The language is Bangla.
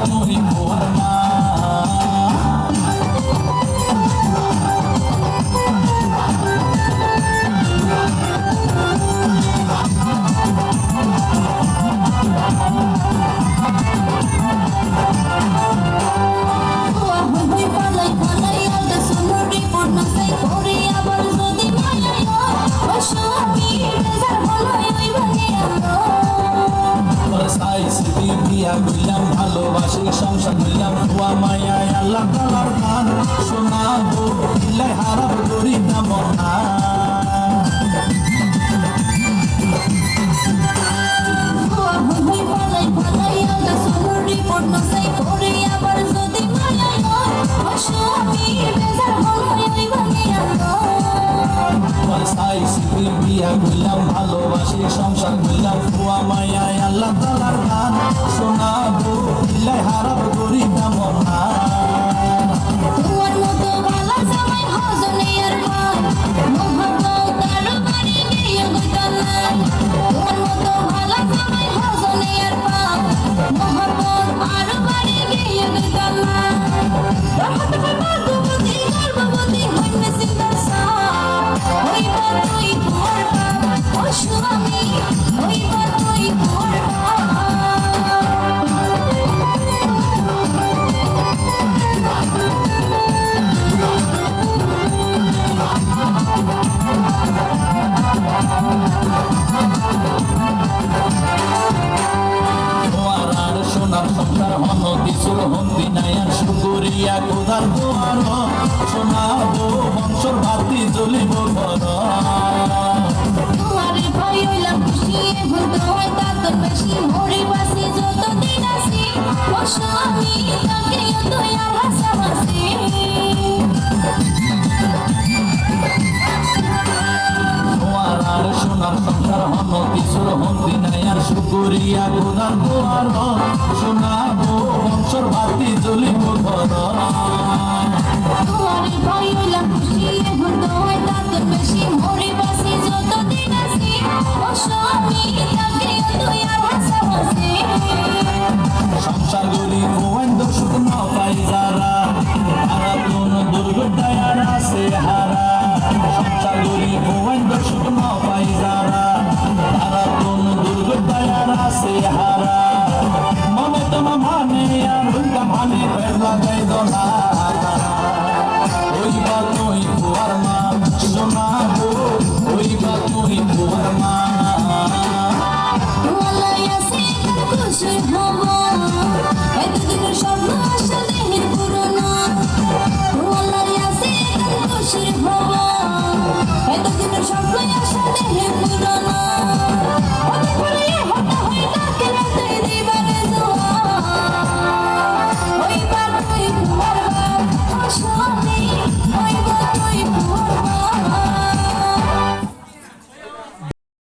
তুই বুয়ার মা বুঝলাম ভালোবাসি সংসার বুঝলাম ফুয়া মায়ায় আল্লাহ তাআলার গান শোনাবো দিলে হারাব করি না মনা বুঝলাম ভালোবাসি সংসার বুঝলাম ফুয়া মায়ায় আল্লাহ তাআলার গান শোনাবো দিলে হারাব করি না মনা তোমার মতো ভালো জামাই হজনে আর ভাই মোহাম্মদ আর বাড়ি গিয়ে গইতানা তোমার মতো ভালো জামাই হজনে আর ভাই মোহাম্মদ আর বাড়ি গিয়ে গইতানা রহমত গর্ভবতী গর্ভবতী হইনে চিন্তা সাপ হইবা তুই করবা ও স্বামী হইবা তুই করবা সংসার হনতি সুর হন্তি নায়ার সুগুরিয়া কোদার দুয়ার শোনাবো বংশর ভাতি জ্বলিব ঘর তোমারে ভাই হইলাম খুশি এখন তোমায় তাত বেশি মরি বাসি যতদিন আছি ও স্বামী তাকে তুই আর হাসাহাসি তোমার আর সোনার সংসার হনতি সুর হন্তি নায়ার সুগুরিয়া কোদার দুয়ার শোনাবো বংশর ভাতি জ্বলিব ঘর তোমারে ভাই হইলাম খুশি এখন তোমায় তাত বেশি মরি বাসি যতদিন আছি ও স্বামী তাকে তুই আর হাসাহাসি সংসার গরি গোয়েন্দ সুখ না পাই যারা তারা কোন দুর্ঘটনায় আর আছে হারা সংসার গরি গোয়েন্দ সুখ না পাই যারা তারা কোন দুর্ঘটনায় আর আছে হারা মনে তোমা মানে আর উল্টা মানে ফের লাগাই দোলা ওই বা তুই বুয়ার মা শোনাবো ওই বা তুই বুয়ার মা খুশি হব এতদিনের স্বপ্ন আসলে পুরনো খুশি হব এতদিনের স্বপ্ন